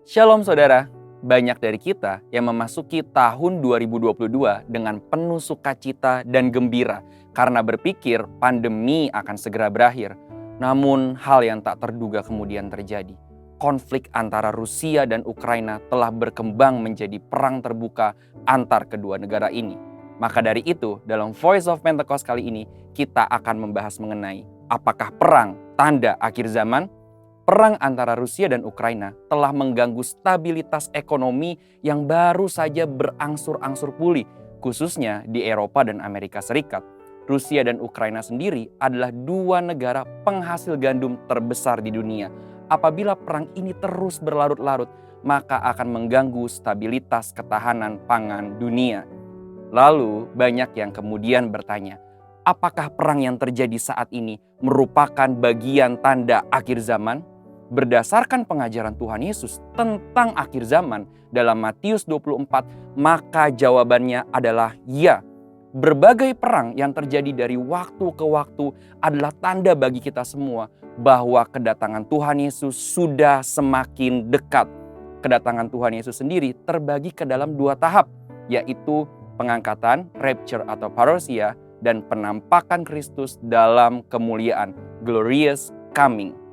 Shalom saudara, banyak dari kita yang memasuki tahun 2022 dengan penuh sukacita dan gembira karena berpikir pandemi akan segera berakhir. Namun hal yang tak terduga kemudian terjadi. Konflik antara Rusia dan Ukraina telah berkembang menjadi perang terbuka antar kedua negara ini. Maka dari itu, dalam Voice of Pentecost kali ini, kita akan membahas mengenai apakah perang tanda akhir zaman? Perang antara Rusia dan Ukraina telah mengganggu stabilitas ekonomi yang baru saja berangsur-angsur pulih, khususnya di Eropa dan Amerika Serikat. Rusia dan Ukraina sendiri adalah dua negara penghasil gandum terbesar di dunia. Apabila perang ini terus berlarut-larut, maka akan mengganggu stabilitas ketahanan pangan dunia. Lalu banyak yang kemudian bertanya, apakah perang yang terjadi saat ini merupakan bagian tanda akhir zaman? Berdasarkan pengajaran Tuhan Yesus tentang akhir zaman dalam Matius 24, maka jawabannya adalah ya. Berbagai perang yang terjadi dari waktu ke waktu adalah tanda bagi kita semua bahwa kedatangan Tuhan Yesus sudah semakin dekat. Kedatangan Tuhan Yesus sendiri terbagi ke dalam dua tahap, yaitu pengangkatan, rapture atau parousia, dan penampakan Kristus dalam kemuliaan, glorious coming.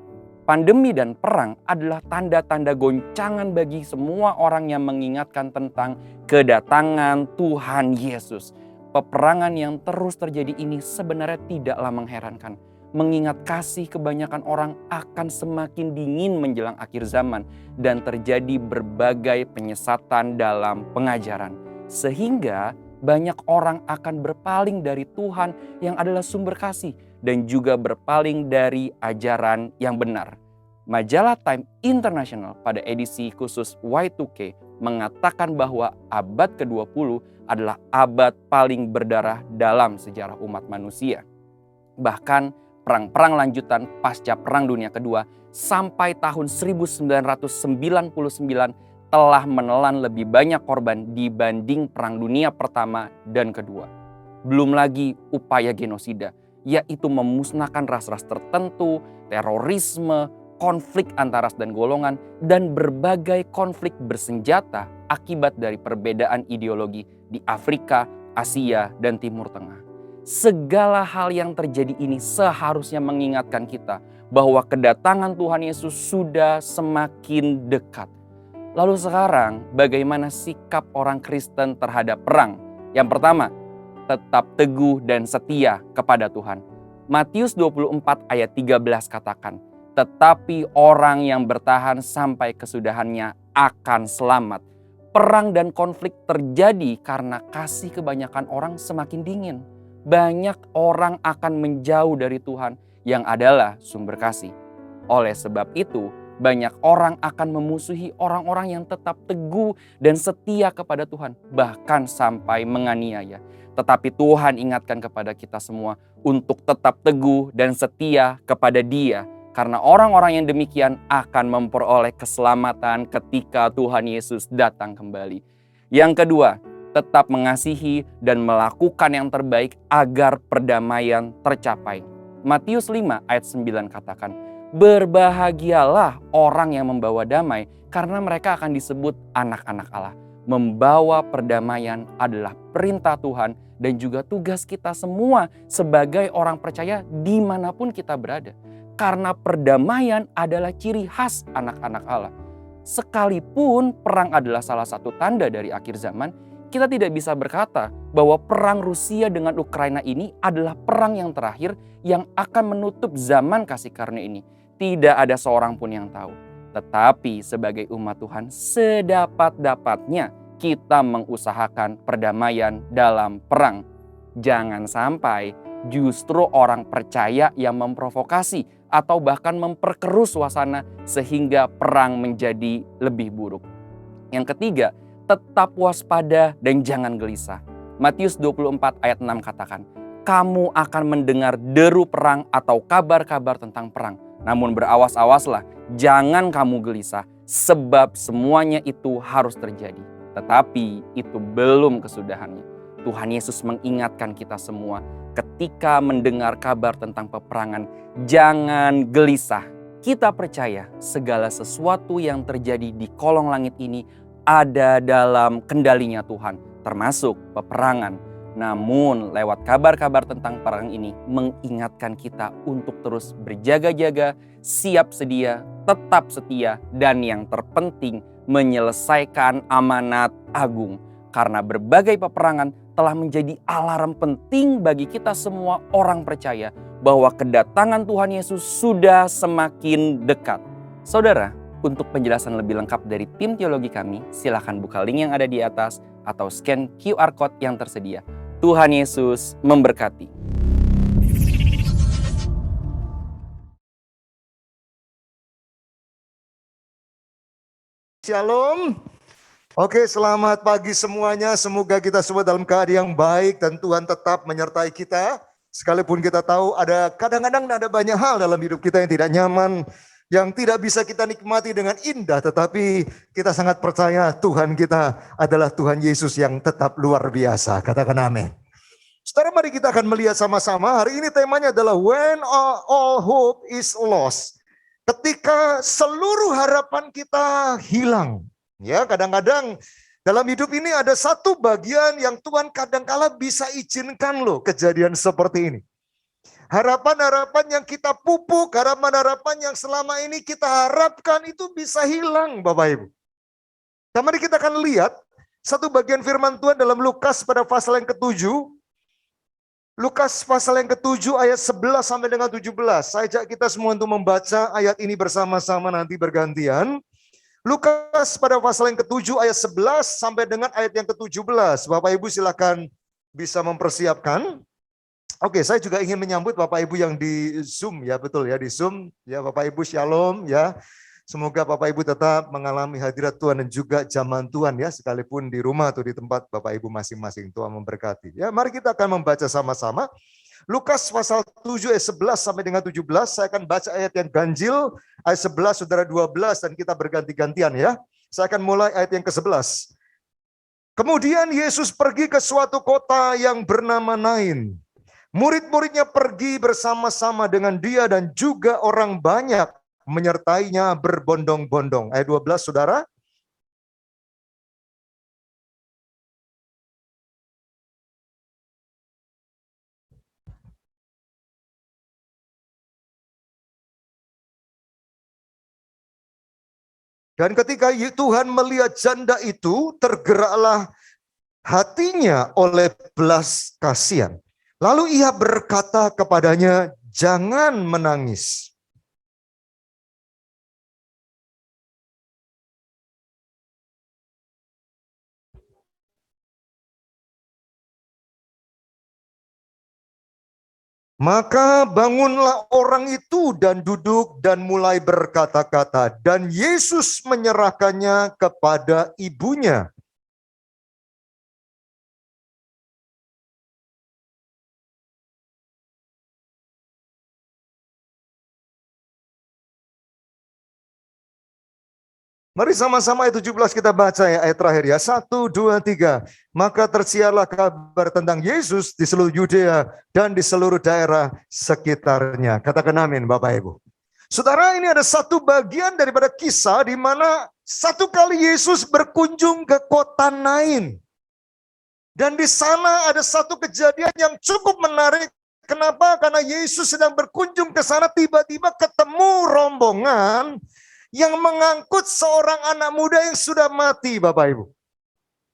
Pandemi dan perang adalah tanda-tanda goncangan bagi semua orang yang mengingatkan tentang kedatangan Tuhan Yesus. Peperangan yang terus terjadi ini sebenarnya tidaklah mengherankan, mengingat kasih kebanyakan orang akan semakin dingin menjelang akhir zaman dan terjadi berbagai penyesatan dalam pengajaran. Sehingga banyak orang akan berpaling dari Tuhan yang adalah sumber kasih dan juga berpaling dari ajaran yang benar. Majalah Time International pada edisi khusus Y2K mengatakan bahwa abad ke-20 adalah abad paling berdarah dalam sejarah umat manusia. Bahkan perang-perang lanjutan pasca Perang Dunia Kedua sampai tahun 1999 telah menelan lebih banyak korban dibanding Perang Dunia Pertama dan Kedua. Belum lagi upaya genosida, yaitu memusnahkan ras-ras tertentu, terorisme, konflik antar ras dan golongan, dan berbagai konflik bersenjata akibat dari perbedaan ideologi di Afrika, Asia, dan Timur Tengah. Segala hal yang terjadi ini seharusnya mengingatkan kita bahwa kedatangan Tuhan Yesus sudah semakin dekat. Lalu sekarang bagaimana sikap orang Kristen terhadap perang? Yang pertama, tetap teguh dan setia kepada Tuhan. Matius 24 ayat 13 katakan, tetapi orang yang bertahan sampai kesudahannya akan selamat. Perang dan konflik terjadi karena kasih kebanyakan orang semakin dingin. Banyak orang akan menjauh dari Tuhan yang adalah sumber kasih. Oleh sebab itu, banyak orang akan memusuhi orang-orang yang tetap teguh dan setia kepada Tuhan, bahkan sampai menganiaya. Tetapi Tuhan ingatkan kepada kita semua untuk tetap teguh dan setia kepada Dia, karena orang-orang yang demikian akan memperoleh keselamatan ketika Tuhan Yesus datang kembali. Yang kedua, tetap mengasihi dan melakukan yang terbaik agar perdamaian tercapai. Matius 5 ayat 9 katakan, berbahagialah orang yang membawa damai karena mereka akan disebut anak-anak Allah. Membawa perdamaian adalah perintah Tuhan dan juga tugas kita semua sebagai orang percaya dimanapun kita berada. Karena perdamaian adalah ciri khas anak-anak Allah. Sekalipun perang adalah salah satu tanda dari akhir zaman, kita tidak bisa berkata bahwa perang Rusia dengan Ukraina ini adalah perang yang terakhir yang akan menutup zaman kasih karunia ini. Tidak ada seorang pun yang tahu. Tetapi sebagai umat Tuhan, sedapat-dapatnya kita mengusahakan perdamaian dalam perang. Jangan sampai justru orang percaya yang memprovokasi atau bahkan memperkeruh suasana sehingga perang menjadi lebih buruk. Yang ketiga, tetap waspada dan jangan gelisah. Matius 24 ayat 6 katakan, kamu akan mendengar deru perang atau kabar-kabar tentang perang. Namun berawas-awaslah, jangan kamu gelisah, sebab semuanya itu harus terjadi. Tetapi itu belum kesudahannya. Tuhan Yesus mengingatkan kita semua ketika mendengar kabar tentang peperangan, jangan gelisah. kita percaya segala sesuatu yang terjadi di kolong langit ini ada dalam kendalinya Tuhan, termasuk peperangan. Namun lewat kabar-kabar tentang perang ini mengingatkan kita untuk terus berjaga-jaga, siap sedia, tetap setia, dan yang terpenting menyelesaikan amanat agung. Karena berbagai peperangan telah menjadi alarm penting bagi kita semua orang percaya bahwa kedatangan Tuhan Yesus sudah semakin dekat. Saudara, untuk penjelasan lebih lengkap dari tim teologi kami, silakan buka link yang ada di atas atau scan QR Code yang tersedia. Tuhan Yesus memberkati. Shalom. Oke, selamat pagi semuanya. Semoga kita semua dalam keadaan yang baik dan Tuhan tetap menyertai kita. Sekalipun kita tahu kadang-kadang ada banyak hal dalam hidup kita yang tidak nyaman, yang tidak bisa kita nikmati dengan indah, tetapi kita sangat percaya Tuhan kita adalah Tuhan Yesus yang tetap luar biasa. Katakan amin. Saudara, mari kita akan melihat sama-sama. Hari ini temanya adalah when all hope is lost. Ketika seluruh harapan kita hilang. Ya, kadang-kadang dalam hidup ini ada satu bagian yang Tuhan kadang-kala bisa izinkan loh kejadian seperti ini. Harapan-harapan yang kita pupuk, harapan-harapan yang selama ini kita harapkan itu bisa hilang, Bapak Ibu. Nah, mari kita akan lihat satu bagian firman Tuhan dalam Lukas pada pasal yang ke-7. Lukas pasal yang ke-7 ayat 11 sampai dengan 17. Saya ajak kita semua untuk membaca ayat ini bersama-sama nanti bergantian. Lukas pada pasal yang ke-7 ayat 11 sampai dengan ayat yang ke-17. Bapak Ibu silakan bisa mempersiapkan. Oke, saya juga ingin menyambut Bapak Ibu yang di Zoom ya, betul ya, di Zoom. Ya, Bapak Ibu shalom ya. Semoga Bapak Ibu tetap mengalami hadirat Tuhan dan juga zaman Tuhan ya, sekalipun di rumah atau di tempat Bapak Ibu masing-masing. Tuhan memberkati. Ya, mari kita akan membaca sama-sama. Lukas pasal 7 ayat 11 sampai dengan 17. Saya akan baca ayat yang ganjil, ayat 11 saudara 12 dan kita berganti-gantian ya. Saya akan mulai ayat yang ke-11. Kemudian Yesus pergi ke suatu kota yang bernama Nain. Murid-muridnya pergi bersama-sama dengan dia dan juga orang banyak menyertainya berbondong-bondong. Ayat 12 saudara. Dan ketika Tuhan melihat janda itu, tergeraklah hatinya oleh belas kasihan. Lalu ia berkata kepadanya, jangan menangis. Maka bangunlah orang itu dan duduk dan mulai berkata-kata. Dan Yesus menyerahkannya kepada ibunya. Mari sama-sama ayat 17 kita baca ya, ayat terakhir ya. 1, 2, 3. Maka tersiarlah kabar tentang Yesus di seluruh Yudea dan di seluruh daerah sekitarnya. Katakan amin Bapak Ibu. Saudara, ini ada satu bagian daripada kisah di mana satu kali Yesus berkunjung ke kota Nain. Dan di sana ada satu kejadian yang cukup menarik. Kenapa? Karena Yesus sedang berkunjung ke sana, tiba-tiba ketemu rombongan yang mengangkut seorang anak muda yang sudah mati, Bapak Ibu.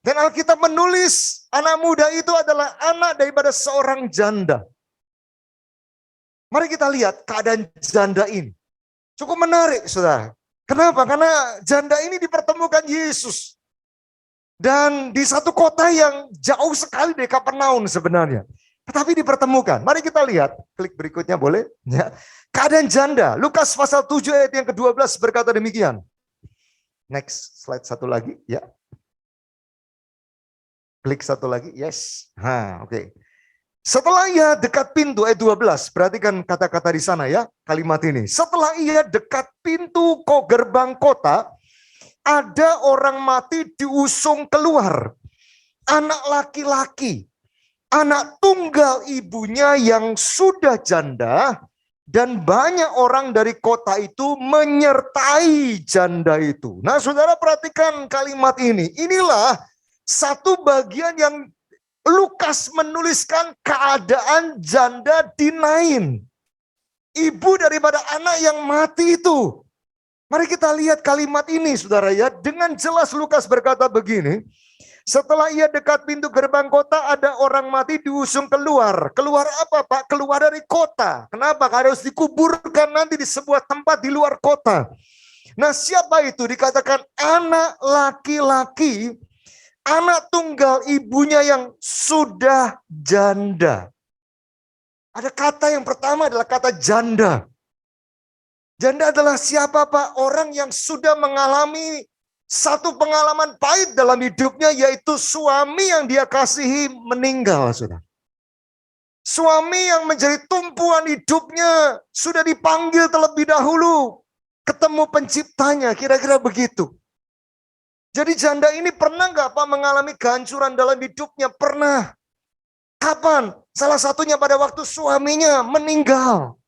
Dan Alkitab menulis anak muda itu adalah anak daripada seorang janda. Mari kita lihat keadaan janda ini. Cukup menarik, saudara. Kenapa? Karena janda ini dipertemukan Yesus. Dan di satu kota yang jauh sekali dari Kapernaum sebenarnya. Tetapi dipertemukan. Mari kita lihat. Klik berikutnya boleh? Ya. Keadaan janda. Lukas pasal 7 ayat yang ke-12 berkata demikian. Next slide satu lagi. Ya. Klik satu lagi. Yes. Oke. Setelah ia dekat pintu, ayat 12. Perhatikan kata-kata di sana ya. Kalimat ini. Setelah ia dekat pintu gerbang kota, ada orang mati diusung keluar. Anak laki-laki. Anak tunggal ibunya yang sudah janda Dan banyak orang dari kota itu menyertai janda itu. Nah, saudara perhatikan kalimat ini. Inilah satu bagian yang Lukas menuliskan keadaan janda di Nain. Ibu daripada anak yang mati itu. Mari kita lihat kalimat ini, saudara ya. Dengan jelas Lukas berkata begini. Setelah ia dekat pintu gerbang kota, ada orang mati diusung keluar. Keluar apa, Pak? Keluar dari kota. Kenapa? Karena harus dikuburkan nanti di sebuah tempat di luar kota. Nah, siapa itu? Dikatakan anak laki-laki, anak tunggal ibunya yang sudah janda. Ada kata yang pertama adalah kata janda. Janda adalah siapa, Pak? Orang yang sudah mengalami satu pengalaman pahit dalam hidupnya, yaitu suami yang dia kasihi meninggal, saudara. Suami yang menjadi tumpuan hidupnya sudah dipanggil terlebih dahulu, ketemu penciptanya, kira-kira begitu. Jadi janda ini pernah nggak Pak mengalami kehancuran dalam hidupnya? Pernah. Kapan? Salah satunya pada waktu suaminya meninggal.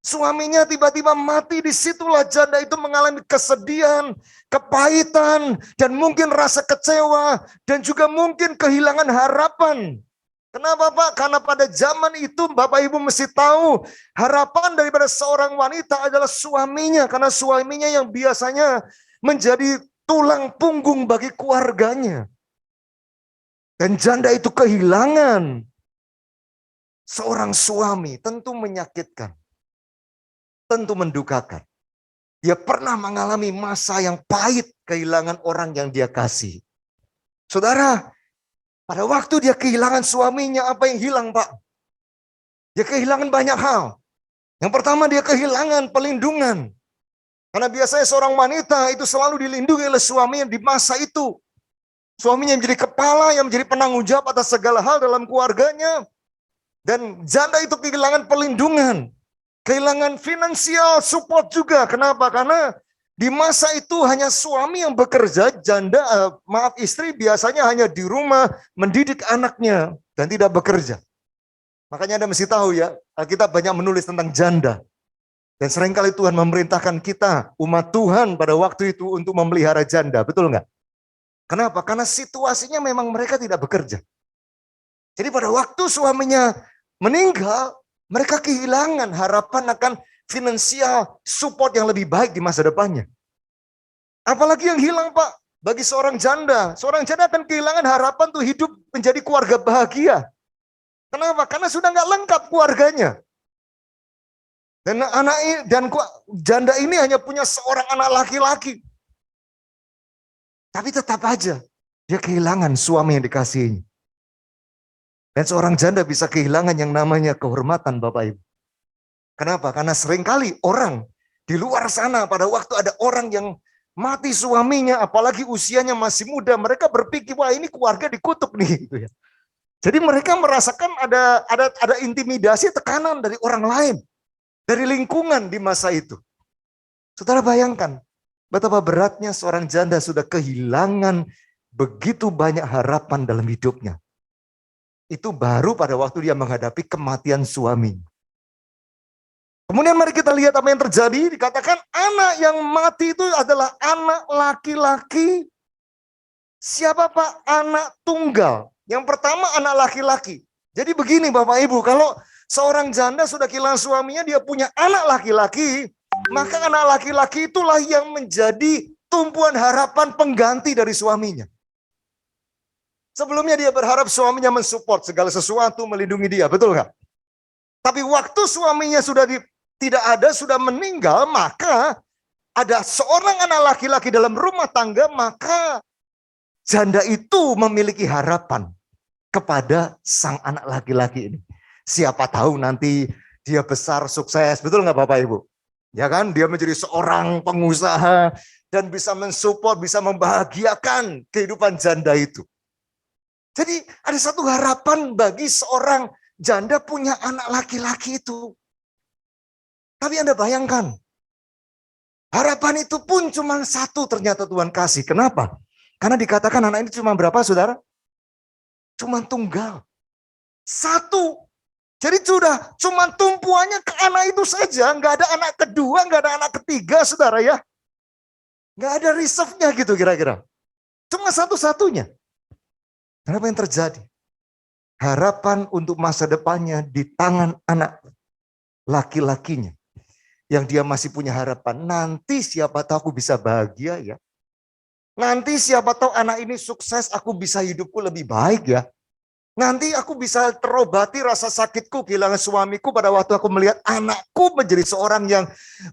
Suaminya tiba-tiba mati, disitulah janda itu mengalami kesedihan, kepahitan, dan mungkin rasa kecewa, dan juga mungkin kehilangan harapan. Kenapa Pak? Karena pada zaman itu Bapak Ibu mesti tahu, harapan daripada seorang wanita adalah suaminya, karena suaminya yang biasanya menjadi tulang punggung bagi keluarganya. Dan janda itu kehilangan seorang suami, tentu menyakitkan. Tentu mendukakan. Dia pernah mengalami masa yang pahit kehilangan orang yang dia kasih. Saudara, pada waktu dia kehilangan suaminya, apa yang hilang Pak? Dia kehilangan banyak hal. Yang pertama dia kehilangan pelindungan. Karena biasanya seorang wanita itu selalu dilindungi oleh suaminya di masa itu. Suaminya yang menjadi kepala, yang menjadi penanggung jawab atas segala hal dalam keluarganya. Dan janda itu kehilangan pelindungan. Kehilangan finansial support juga. Kenapa? Karena di masa itu hanya suami yang bekerja, istri biasanya hanya di rumah mendidik anaknya dan tidak bekerja. Makanya Anda mesti tahu ya, Alkitab banyak menulis tentang janda. Dan seringkali Tuhan memerintahkan kita, umat Tuhan pada waktu itu untuk memelihara janda. Betul nggak? Kenapa? Karena situasinya memang mereka tidak bekerja. Jadi pada waktu suaminya meninggal, mereka kehilangan harapan akan finansial support yang lebih baik di masa depannya. Apalagi yang hilang Pak, bagi seorang janda. Seorang janda akan kehilangan harapan untuk hidup menjadi keluarga bahagia. Kenapa? Karena sudah nggak lengkap keluarganya. Dan janda ini hanya punya seorang anak laki-laki. Tapi tetap aja, dia kehilangan suami yang dikasihinya. Dan seorang janda bisa kehilangan yang namanya kehormatan Bapak Ibu. Kenapa? Karena seringkali orang di luar sana pada waktu ada orang yang mati suaminya, apalagi usianya masih muda, mereka berpikir, wah ini keluarga dikutuk nih. Gitu ya. Jadi mereka merasakan ada intimidasi, tekanan dari orang lain, dari lingkungan di masa itu. Saudara bayangkan, betapa beratnya seorang janda sudah kehilangan begitu banyak harapan dalam hidupnya. Itu baru pada waktu dia menghadapi kematian suami. Kemudian mari kita lihat apa yang terjadi. Dikatakan anak yang mati itu adalah anak laki-laki. Siapa Pak? Anak tunggal. Yang pertama anak laki-laki. Jadi begini Bapak Ibu, kalau seorang janda sudah kehilangan suaminya, dia punya anak laki-laki, maka anak laki-laki itulah yang menjadi tumpuan harapan pengganti dari suaminya. Sebelumnya dia berharap suaminya mensupport segala sesuatu, melindungi dia, betul nggak? Tapi waktu suaminya sudah tidak ada, sudah meninggal, maka ada seorang anak laki-laki dalam rumah tangga, maka janda itu memiliki harapan kepada sang anak laki-laki ini. Siapa tahu nanti dia besar, sukses, betul nggak Bapak Ibu? Ya kan, dia menjadi seorang pengusaha dan bisa mensupport, bisa membahagiakan kehidupan janda itu. Jadi ada satu harapan bagi seorang janda punya anak laki-laki itu. Tapi Anda bayangkan, harapan itu pun cuma satu ternyata Tuhan kasih. Kenapa? Karena dikatakan anak ini cuma berapa saudara? Cuma tunggal. Satu. Jadi sudah cuma tumpuannya ke anak itu saja, nggak ada anak kedua, nggak ada anak ketiga, saudara ya. Nggak ada reserve-nya gitu kira-kira. Cuma satu-satunya. Kenapa yang terjadi? Harapan untuk masa depannya di tangan anak laki-lakinya. Yang dia masih punya harapan, nanti siapa tahu aku bisa bahagia ya. Nanti siapa tahu anak ini sukses, aku bisa hidupku lebih baik ya. Nanti aku bisa terobati rasa sakitku kehilangan suamiku pada waktu aku melihat anakku menjadi seorang yang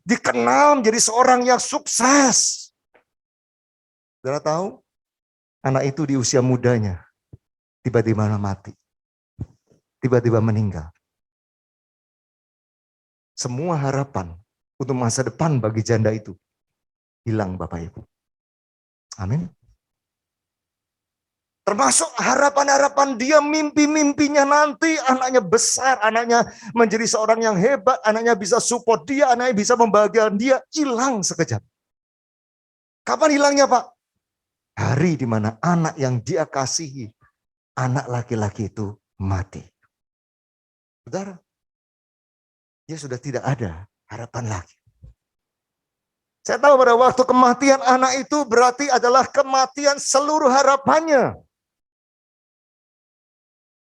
dikenal, menjadi seorang yang sukses. Saudara tahu, anak itu di usia mudanya tiba-tiba mati. Tiba-tiba meninggal. Semua harapan untuk masa depan bagi janda itu hilang Bapak Ibu. Amin. Termasuk harapan-harapan dia, mimpi-mimpinya nanti anaknya besar, anaknya menjadi seorang yang hebat, anaknya bisa support dia, anaknya bisa membahagiakan dia, hilang sekejap. Kapan hilangnya Pak? Hari di mana anak yang dia kasihi, anak laki-laki itu mati. Saudara, dia sudah tidak ada harapan lagi. Saya tahu pada waktu kematian anak itu berarti adalah kematian seluruh harapannya.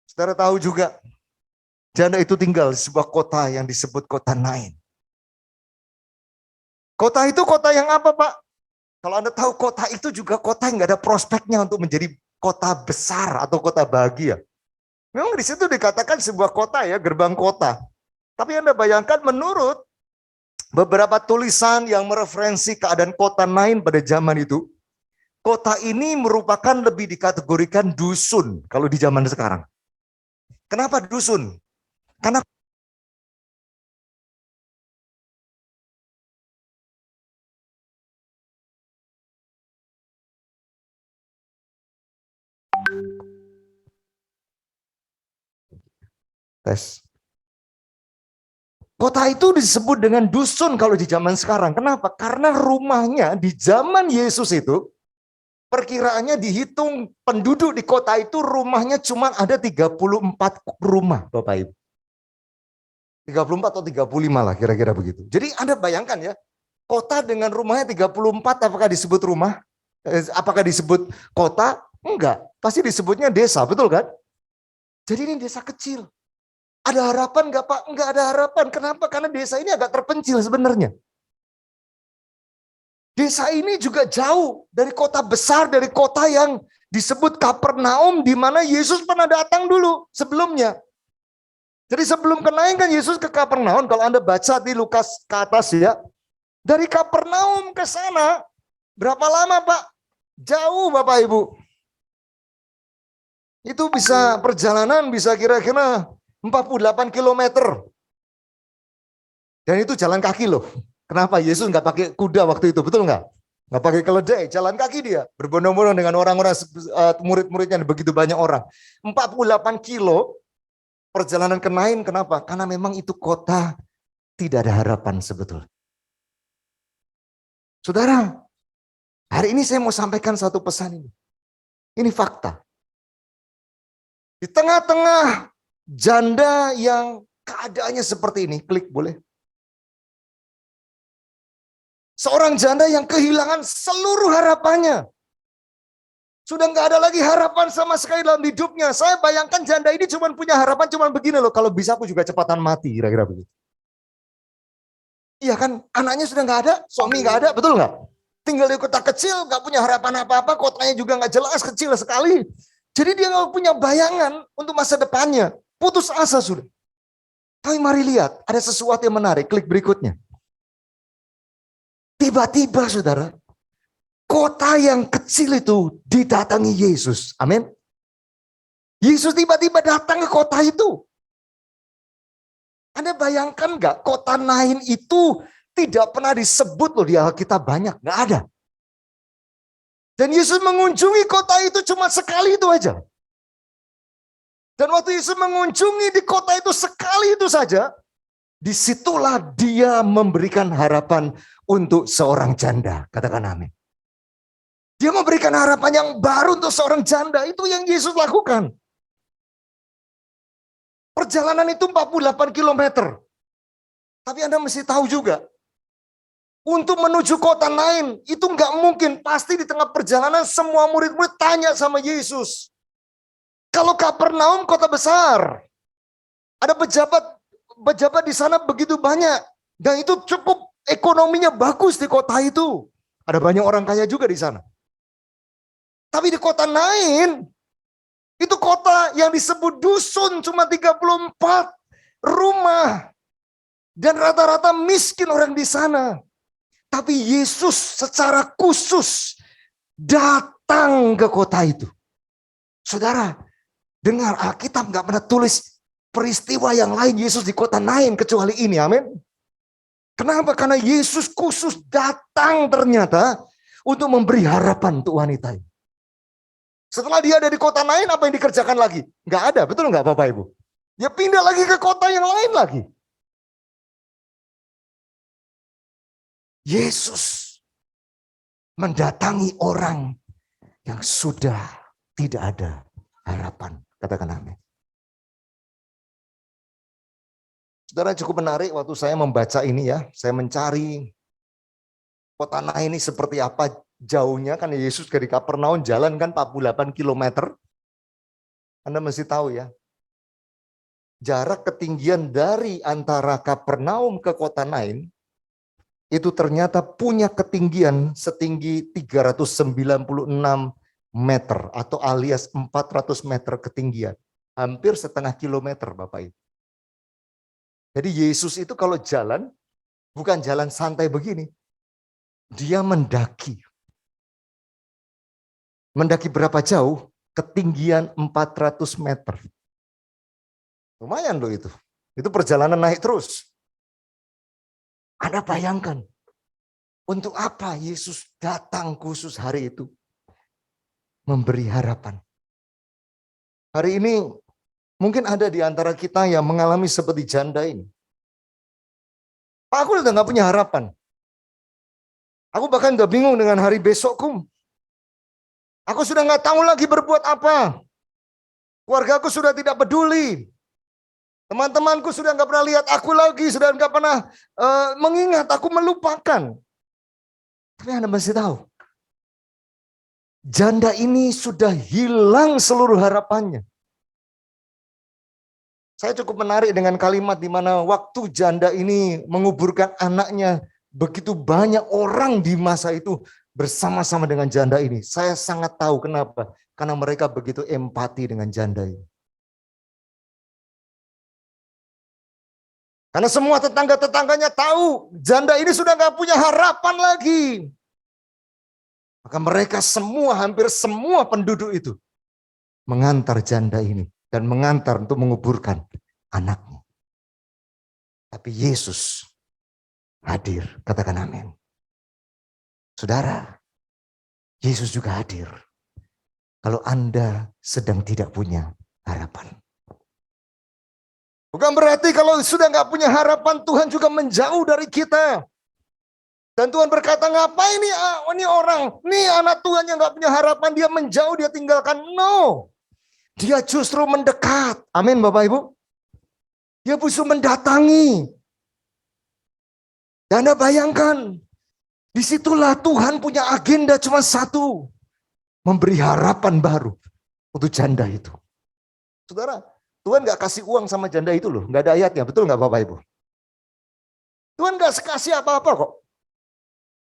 Saudara tahu juga, janda itu tinggal di sebuah kota yang disebut kota Nain. Kota itu kota yang apa Pak? Kalau Anda tahu kota itu juga kota yang nggak ada prospeknya untuk menjadi kota besar atau kota bahagia. Memang di situ dikatakan sebuah kota ya, gerbang kota. Tapi Anda bayangkan menurut beberapa tulisan yang mereferensi keadaan kota Nain pada zaman itu, kota ini merupakan lebih dikategorikan dusun kalau di zaman sekarang. Kenapa dusun? Karena kota itu disebut dengan dusun kalau di zaman sekarang. Kenapa? Karena rumahnya di zaman Yesus itu, perkiraannya dihitung penduduk di kota itu rumahnya cuma ada 34 rumah Bapak Ibu. 34 atau 35 lah kira-kira begitu. Jadi Anda bayangkan ya, kota dengan rumahnya 34 apakah disebut rumah? Apakah disebut kota? Enggak, pasti disebutnya desa, betul kan? Jadi ini desa kecil. Ada harapan enggak Pak? Enggak ada harapan. Kenapa? Karena desa ini agak terpencil sebenarnya. Desa ini juga jauh dari kota besar, dari kota yang disebut Kapernaum, di mana Yesus pernah datang dulu sebelumnya. Jadi sebelum kenaik kan Yesus ke Kapernaum, kalau Anda baca di Lukas ke atas ya, dari Kapernaum ke sana, berapa lama Pak? Jauh Bapak Ibu. Itu bisa perjalanan bisa kira-kira 48 kilometer. Dan itu jalan kaki loh. Kenapa? Yesus nggak pakai kuda waktu itu, betul nggak? Nggak pakai keledai, jalan kaki dia. Berbondong-bondong dengan orang-orang murid-muridnya, begitu banyak orang. 48 kilo perjalanan ke Nain, kenapa? Karena memang itu kota tidak ada harapan sebetulnya. Saudara, hari ini saya mau sampaikan satu pesan ini. Ini fakta. Di tengah-tengah janda yang keadaannya seperti ini, klik boleh. Seorang janda yang kehilangan seluruh harapannya. Sudah nggak ada lagi harapan sama sekali dalam hidupnya. Saya bayangkan janda ini cuma punya harapan cuma begini loh, kalau bisa aku juga cepatan mati, kira-kira begitu. Iya kan, anaknya sudah nggak ada, suami nggak ada, betul nggak? Tinggal di kota kecil, nggak punya harapan apa-apa, kotanya juga nggak jelas, kecil sekali. Jadi dia nggak punya bayangan untuk masa depannya. Putus asa sudah. Tapi mari lihat, ada sesuatu yang menarik. Klik berikutnya. Tiba-tiba saudara, kota yang kecil itu didatangi Yesus. Amin. Yesus tiba-tiba datang ke kota itu. Anda bayangkan nggak, kota Nain itu tidak pernah disebut loh di Alkitab banyak. Nggak ada. Dan Yesus mengunjungi kota itu cuma sekali itu aja. Dan waktu Yesus mengunjungi di kota itu sekali itu saja, disitulah dia memberikan harapan untuk seorang janda. Katakan amin. Dia memberikan harapan yang baru untuk seorang janda. Itu yang Yesus lakukan. Perjalanan itu 48 kilometer. Tapi Anda mesti tahu juga, untuk menuju kota Nain, itu nggak mungkin. Pasti di tengah perjalanan semua murid-murid tanya sama Yesus. Kalau Kapernaum kota besar, ada pejabat di sana begitu banyak. Dan itu cukup ekonominya bagus di kota itu. Ada banyak orang kaya juga di sana. Tapi di kota Nain, itu kota yang disebut dusun cuma 34 rumah. Dan rata-rata miskin orang di sana. Tapi Yesus secara khusus datang ke kota itu. Saudara, dengar, Alkitab nggak pernah tulis peristiwa yang lain Yesus di kota Nain kecuali ini, amin. Kenapa? Karena Yesus khusus datang ternyata untuk memberi harapan untuk wanita ini. Setelah dia ada di kota Nain, apa yang dikerjakan lagi? Nggak ada, betul nggak Bapak Ibu? Dia pindah lagi ke kota yang lain lagi. Yesus mendatangi orang yang sudah tidak ada harapan. Katakan amin. Saudara, cukup menarik waktu saya membaca ini ya. Saya mencari kota Nain ini seperti apa jauhnya. Kan Yesus dari Kapernaum jalan kan 48 kilometer. Anda mesti tahu ya. Jarak ketinggian dari antara Kapernaum ke kota Nain itu ternyata punya ketinggian setinggi 396 meter atau alias 400 meter ketinggian. Hampir setengah kilometer Bapak Ibu. Jadi Yesus itu kalau jalan, bukan jalan santai begini. Dia mendaki. Mendaki berapa jauh? Ketinggian 400 meter. Lumayan loh itu. Itu perjalanan naik terus. Anda bayangkan, untuk apa Yesus datang khusus hari itu? Memberi harapan. Hari ini mungkin ada di antara kita yang mengalami seperti janda ini. Aku udah gak punya harapan. Aku bahkan udah bingung dengan hari besokku. Aku sudah gak tahu lagi berbuat apa. Keluarga aku sudah tidak peduli. Teman-temanku sudah gak pernah lihat aku lagi. Sudah gak pernah mengingat, aku melupakan. Tapi Anda mesti tahu. Janda ini sudah hilang seluruh harapannya. Saya cukup menarik dengan kalimat di mana waktu janda ini menguburkan anaknya, begitu banyak orang di masa itu bersama-sama dengan janda ini. Saya sangat tahu kenapa. Karena mereka begitu empati dengan janda ini. Karena semua tetangga-tetangganya tahu janda ini sudah gak punya harapan lagi. Maka mereka semua, hampir semua penduduk itu mengantar janda ini dan mengantar untuk menguburkan anaknya. Tapi Yesus hadir, katakan amin. Saudara, Yesus juga hadir kalau Anda sedang tidak punya harapan. Bukan berarti kalau sudah gak punya harapan Tuhan juga menjauh dari kita. Dan Tuhan berkata, ngapain ini orang, ini anak Tuhan yang gak punya harapan, dia menjauh, dia tinggalkan. No, dia justru mendekat. Amin Bapak Ibu. Dia justru mendatangi. Dan Anda bayangkan, disitulah Tuhan punya agenda cuma satu. Memberi harapan baru untuk janda itu. Saudara, Tuhan gak kasih uang sama janda itu loh. Gak ada ayatnya, betul gak Bapak Ibu? Tuhan gak kasih apa-apa kok.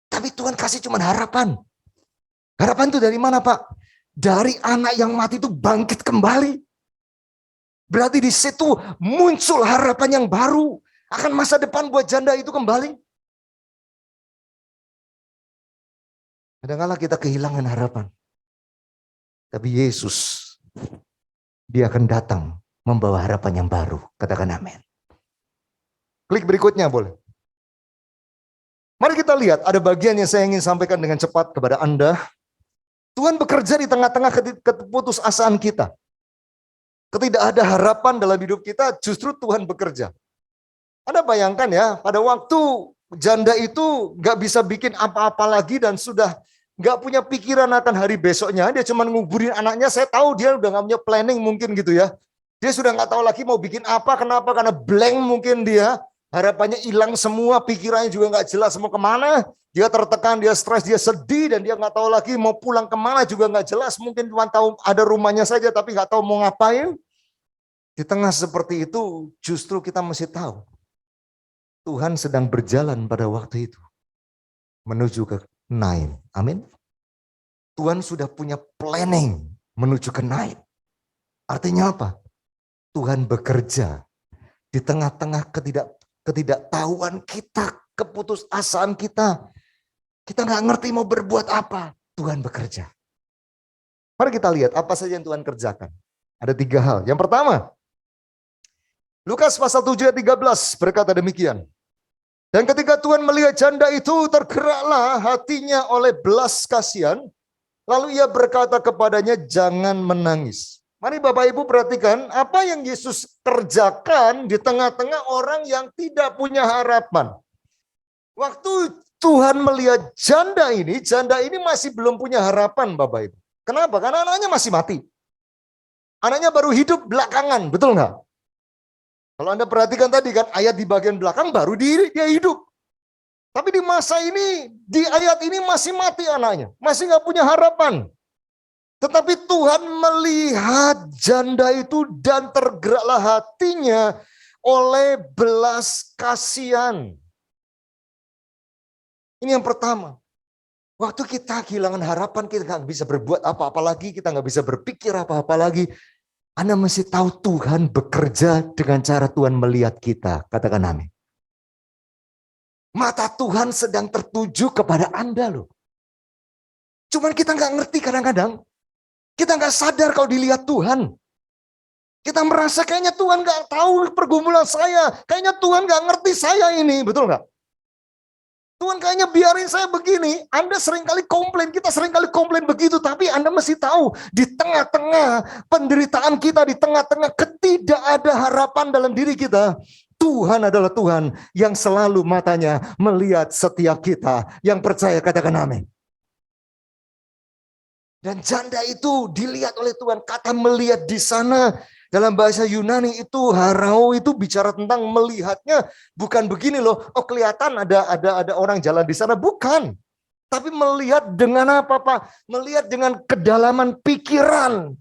Tapi Tuhan kasih cuma harapan. Harapan itu dari mana Pak? Dari anak yang mati itu bangkit kembali. Berarti di situ muncul harapan yang baru. Akan masa depan buat janda itu kembali. Kadang-kadang kita kehilangan harapan. Tapi Yesus, dia akan datang membawa harapan yang baru. Katakan amin. Klik berikutnya boleh. Mari kita lihat, ada bagian yang saya ingin sampaikan dengan cepat kepada Anda. Tuhan bekerja di tengah-tengah keputusasaan kita. Ketika ada harapan dalam hidup kita, justru Tuhan bekerja. Anda bayangkan ya, pada waktu janda itu gak bisa bikin apa-apa lagi dan sudah gak punya pikiran akan hari besoknya. Dia cuma nguburin anaknya, saya tahu dia udah gak punya planning mungkin gitu ya. Dia sudah nggak tahu lagi mau bikin apa, kenapa? Karena blank mungkin dia. Harapannya hilang semua, pikirannya juga nggak jelas mau kemana. Dia tertekan, dia stres, dia sedih, dan dia nggak tahu lagi mau pulang kemana juga nggak jelas. Mungkin cuma tahu ada rumahnya saja, tapi nggak tahu mau ngapain. Di tengah seperti itu, justru kita mesti tahu. Tuhan sedang berjalan pada waktu itu. Menuju ke Nain. Amin. Tuhan sudah punya planning menuju ke Nain. Artinya apa? Tuhan bekerja di tengah-tengah ketidaktahuan kita, keputusasaan kita. Kita nggak ngerti mau berbuat apa. Tuhan bekerja. Mari kita lihat apa saja yang Tuhan kerjakan. Ada 3 hal. Yang pertama, Lukas pasal 7 ayat 13 berkata demikian. Dan ketika Tuhan melihat janda itu, tergeraklah hatinya oleh belas kasihan. Lalu ia berkata kepadanya, jangan menangis. Mari Bapak Ibu perhatikan apa yang Yesus kerjakan di tengah-tengah orang yang tidak punya harapan. Waktu Tuhan melihat janda ini masih belum punya harapan Bapak Ibu. Kenapa? Karena anaknya masih mati. Anaknya baru hidup belakangan, betul nggak? Kalau Anda perhatikan tadi kan ayat di bagian belakang baru dia hidup. Tapi di masa ini, di ayat ini masih mati anaknya. Masih nggak punya harapan. Tetapi Tuhan melihat janda itu dan tergeraklah hatinya oleh belas kasihan. Ini yang pertama. Waktu kita kehilangan harapan, kita nggak bisa berbuat apa-apa lagi, kita nggak bisa berpikir apa-apa lagi. Anda mesti tahu Tuhan bekerja dengan cara Tuhan melihat kita. Katakan amin. Mata Tuhan sedang tertuju kepada Anda loh. Cuman kita nggak ngerti kadang-kadang. Kita nggak sadar kalau dilihat Tuhan. Kita merasa kayaknya Tuhan nggak tahu pergumulan saya. Kayaknya Tuhan nggak ngerti saya ini. Betul nggak? Tuhan kayaknya biarin saya begini. Anda seringkali komplain, kita seringkali komplain begitu. Tapi Anda mesti tahu, di tengah-tengah penderitaan kita, di tengah-tengah ketidak ada harapan dalam diri kita, Tuhan adalah Tuhan yang selalu matanya melihat setiap kita. Yang percaya katakan amin. Dan janda itu dilihat oleh Tuhan. Kata melihat di sana dalam bahasa Yunani itu harau itu bicara tentang melihatnya bukan begini loh. Oh kelihatan ada orang jalan di sana, bukan. Tapi melihat dengan apa Pak? Melihat dengan kedalaman pikiran.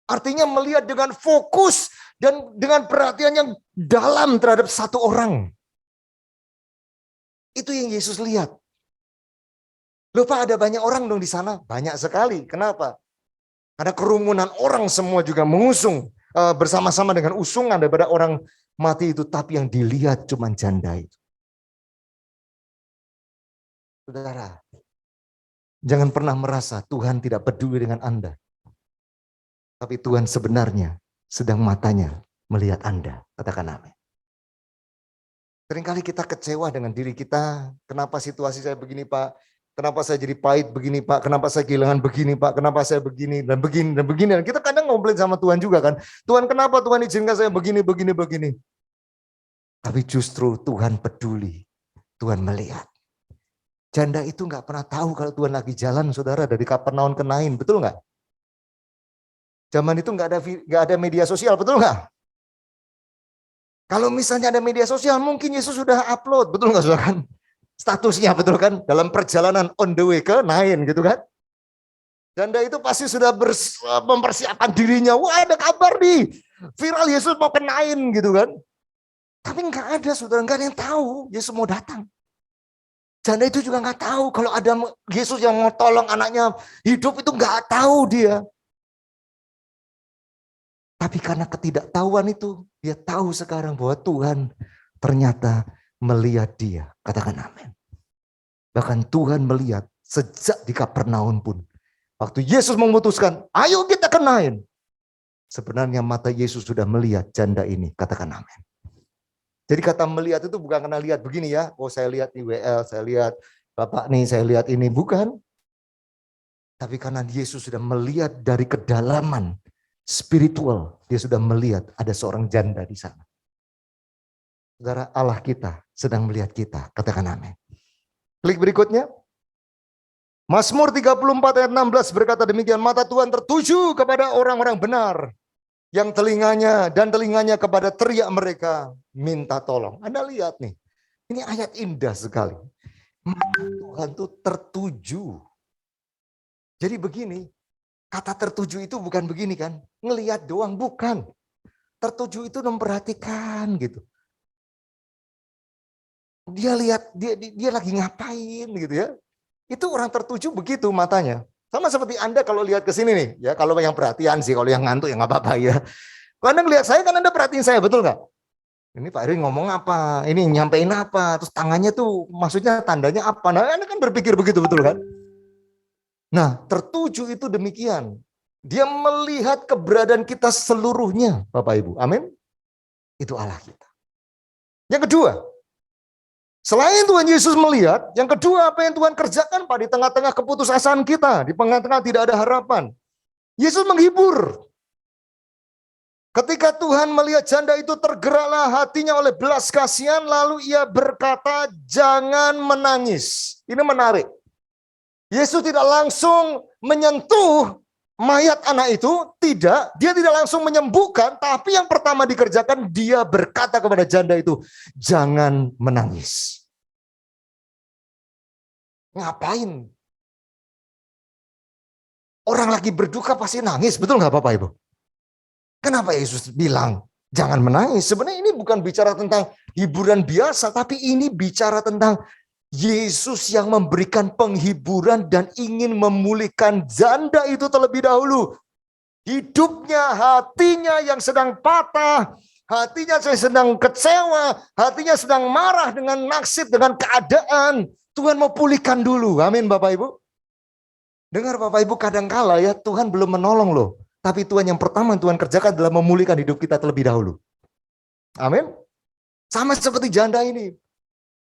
Artinya melihat dengan fokus dan dengan perhatian yang dalam terhadap satu orang. Itu yang Yesus lihat. Loh Pak, ada banyak orang dong di sana? Banyak sekali. Kenapa? Ada kerumunan orang semua juga mengusung bersama-sama dengan usungan daripada orang mati itu. Tapi yang dilihat cuma janda itu. Saudara, jangan pernah merasa Tuhan tidak peduli dengan Anda. Tapi Tuhan sebenarnya sedang matanya melihat Anda. Katakan amin. Seringkali kita kecewa dengan diri kita. Kenapa situasi saya begini Pak? Kenapa saya jadi pahit begini Pak? Kenapa saya kehilangan begini Pak? Kenapa saya begini dan begini dan begini? Dan kita kadang ngomplain sama Tuhan juga kan. Tuhan kenapa Tuhan izinkan saya begini. Tapi justru Tuhan peduli. Tuhan melihat. Janda itu nggak pernah tahu kalau Tuhan lagi jalan saudara dari Kapernaum ke Nain. Betul nggak? Zaman itu nggak ada media sosial. Betul nggak? Kalau misalnya ada media sosial mungkin Yesus sudah upload. Betul nggak saudara kan? Statusnya betul kan, dalam perjalanan on the way ke Nain gitu kan. Janda itu pasti sudah mempersiapkan dirinya. Wah ada kabar nih, viral Yesus mau ke Nain gitu kan. Tapi nggak ada saudara, nggak ada yang tahu Yesus mau datang. Janda itu juga nggak tahu kalau ada Yesus yang mau tolong anaknya hidup itu nggak tahu dia. Tapi karena ketidaktahuan itu, dia tahu sekarang bahwa Tuhan ternyata melihat dia. Katakan amin. Bahkan Tuhan melihat sejak di Kapernaum pun. Waktu Yesus memutuskan, ayo kita ke Nain. Sebenarnya mata Yesus sudah melihat janda ini. Katakan amin. Jadi kata melihat itu bukan karena lihat begini ya. Oh saya lihat di WL, saya lihat Bapak nih, saya lihat ini. Bukan. Tapi karena Yesus sudah melihat dari kedalaman spiritual. Dia sudah melihat ada seorang janda di sana. Saudara, Allah kita sedang melihat kita. Katakan amin. Klik berikutnya. Mazmur 34 ayat 16 berkata demikian. Mata Tuhan tertuju kepada orang-orang benar. Yang telinganya kepada teriak mereka minta tolong. Anda lihat nih, ini ayat indah sekali. Mata Tuhan itu tertuju. Jadi begini, kata tertuju itu bukan begini kan, ngelihat doang, bukan. Tertuju itu memperhatikan gitu. Dia lihat, dia lagi ngapain gitu ya. Itu orang tertuju begitu matanya. Sama seperti Anda kalau lihat ke sini nih, ya kalau yang perhatian sih, kalau yang ngantuk ya nggak apa-apa ya. Kalau Anda ngelihat saya kan Anda perhatiin saya, betul nggak? Ini Pak Erwin ngomong apa, ini nyampein apa, terus tangannya tuh maksudnya tandanya apa. Nah Anda kan berpikir begitu, betul kan? Nah tertuju itu demikian. Dia melihat keberadaan kita seluruhnya, Bapak Ibu. Amin. Itu Allah kita. Yang kedua, selain Tuhan Yesus melihat, yang kedua apa yang Tuhan kerjakan Pak di tengah-tengah keputusasaan kita, di tengah-tengah tidak ada harapan. Yesus menghibur. Ketika Tuhan melihat janda itu tergeraklah hatinya oleh belas kasihan, lalu ia berkata, jangan menangis. Ini menarik. Yesus tidak langsung menyentuh mayat anak itu, tidak. Dia tidak langsung menyembuhkan, tapi yang pertama dikerjakan, dia berkata kepada janda itu, jangan menangis. Ngapain? Orang lagi berduka pasti nangis, betul nggak Bapak Ibu? Kenapa Yesus bilang jangan menangis? Sebenarnya ini bukan bicara tentang hiburan biasa, tapi ini bicara tentang Yesus yang memberikan penghiburan dan ingin memulihkan janda itu terlebih dahulu. Hidupnya, hatinya yang sedang patah, hatinya yang sedang kecewa, hatinya sedang marah dengan nasib, dengan keadaan. Tuhan mau pulihkan dulu. Amin Bapak Ibu. Dengar Bapak Ibu, kadangkala ya Tuhan belum menolong loh. Tapi Tuhan yang pertama yang Tuhan kerjakan adalah memulihkan hidup kita terlebih dahulu. Amin. Sama seperti janda ini.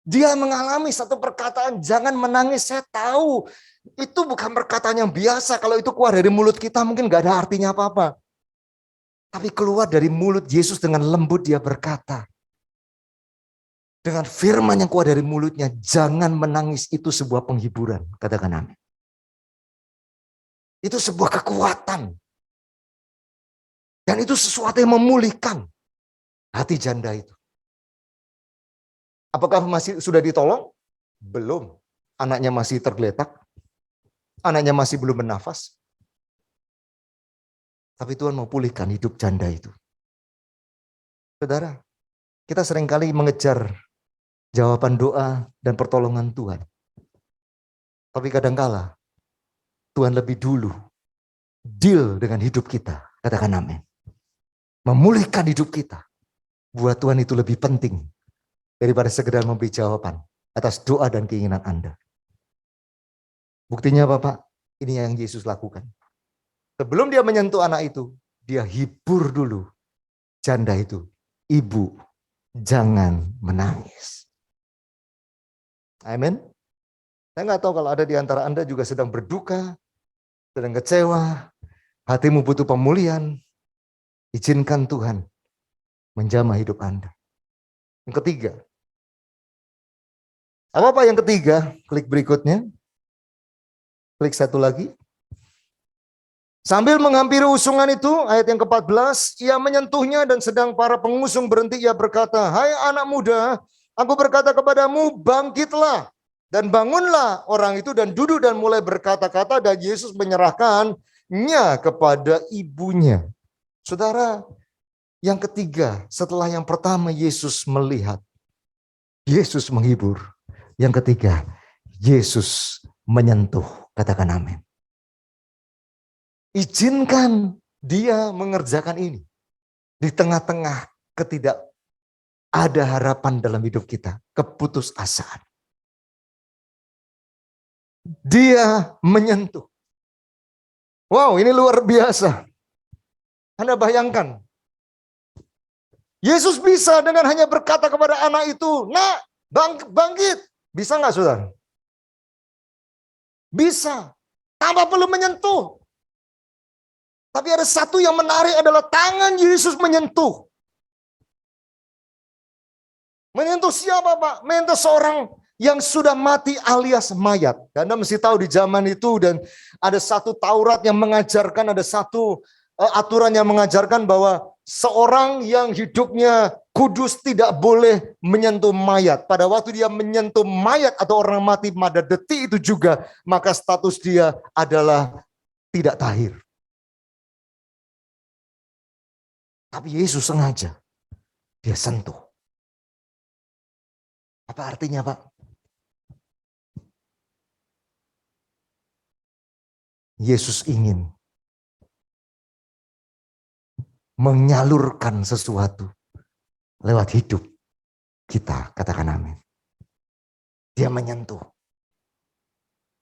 Dia mengalami satu perkataan, jangan menangis. Saya tahu itu bukan perkataan yang biasa. Kalau itu keluar dari mulut kita mungkin gak ada artinya apa-apa. Tapi keluar dari mulut Yesus dengan lembut dia berkata. Dengan firman yang keluar dari mulutnya, jangan menangis, itu sebuah penghiburan. Katakan amin. Itu sebuah kekuatan. Dan itu sesuatu yang memulihkan hati janda itu. Apakah masih sudah ditolong? Belum. Anaknya masih tergeletak. Anaknya masih belum bernafas. Tapi Tuhan mau pulihkan hidup janda itu. Saudara, kita seringkali mengejar jawaban doa dan pertolongan Tuhan. Tapi kadangkala Tuhan lebih dulu deal dengan hidup kita. Katakan amin. Memulihkan hidup kita. Buat Tuhan itu lebih penting daripada sekedar memberi jawaban atas doa dan keinginan Anda. Buktinya Bapak, ini yang Yesus lakukan. Sebelum dia menyentuh anak itu, dia hibur dulu janda itu. Ibu, jangan menangis. Amin. Saya nggak tahu kalau ada di antara Anda juga sedang berduka, sedang kecewa, hatimu butuh pemulihan. Izinkan Tuhan menjamah hidup Anda. Yang ketiga. Apa yang ketiga? Klik berikutnya. Klik satu lagi. Sambil menghampiri usungan itu, ayat yang ke-14, ia menyentuhnya dan sedang para pengusung berhenti, ia berkata, hai anak muda, aku berkata kepadamu, bangkitlah dan bangunlah. Orang itu dan duduk dan mulai berkata-kata, dan Yesus menyerahkannya kepada ibunya. Saudara, yang ketiga, setelah yang pertama Yesus melihat, Yesus menghibur. Yang ketiga, Yesus menyentuh. Katakan amin. Izinkan dia mengerjakan ini. Di tengah-tengah ketidak ada harapan dalam hidup kita. Keputusasaan. Dia menyentuh. Wow, ini luar biasa. Anda bayangkan. Yesus bisa dengan hanya berkata kepada anak itu, nak, bangkit. Bisa nggak saudara? Bisa. Tanpa perlu menyentuh. Tapi ada satu yang menarik adalah tangan Yesus menyentuh. Menyentuh siapa Pak? Menyentuh seorang yang sudah mati alias mayat. Anda mesti tahu di zaman itu dan ada satu Taurat yang mengajarkan ada satu aturan yang mengajarkan bahwa seorang yang hidupnya kudus tidak boleh menyentuh mayat. Pada waktu dia menyentuh mayat atau orang mati pada detik itu juga, maka status dia adalah tidak tahir. Tapi Yesus sengaja dia sentuh. Apa artinya, Pak? Yesus ingin menyalurkan sesuatu lewat hidup kita, katakan amin. Dia menyentuh.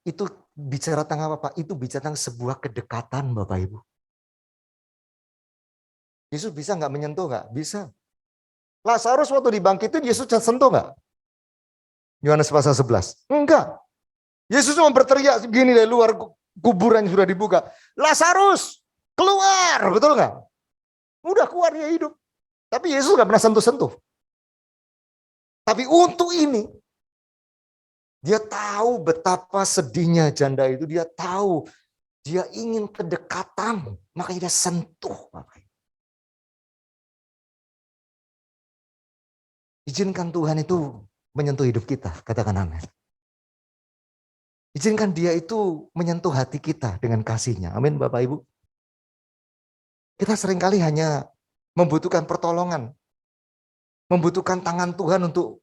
Itu bicara tentang apa, Pak? Itu bicara tentang sebuah kedekatan, Bapak Ibu. Yesus bisa nggak menyentuh nggak? Bisa. Lazarus waktu dibangkitin, Yesus sentuh nggak? Yohanes pasal 11. Enggak. Yesus cuma berteriak begini dari luar kuburan yang sudah dibuka. Lazarus, keluar, betul nggak? Udah keluar, dia hidup. Tapi Yesus nggak pernah sentuh-sentuh. Tapi untuk ini, dia tahu betapa sedihnya janda itu. Dia tahu, dia ingin kedekatan. Makanya dia sentuh. Izinkan Tuhan itu menyentuh hidup kita. Katakan amin. Izinkan dia itu menyentuh hati kita dengan kasihnya. Amin Bapak Ibu. Kita seringkali hanya membutuhkan pertolongan. Membutuhkan tangan Tuhan untuk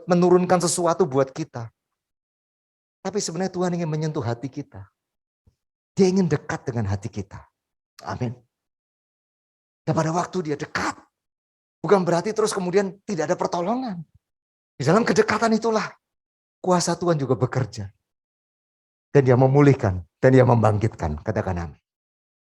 menurunkan sesuatu buat kita. Tapi sebenarnya Tuhan ingin menyentuh hati kita. Dia ingin dekat dengan hati kita. Amin. Dan pada waktu dia dekat, bukan berarti terus kemudian tidak ada pertolongan. Di dalam kedekatan itulah kuasa Tuhan juga bekerja. Dan dia memulihkan, dan dia membangkitkan. Katakan amin.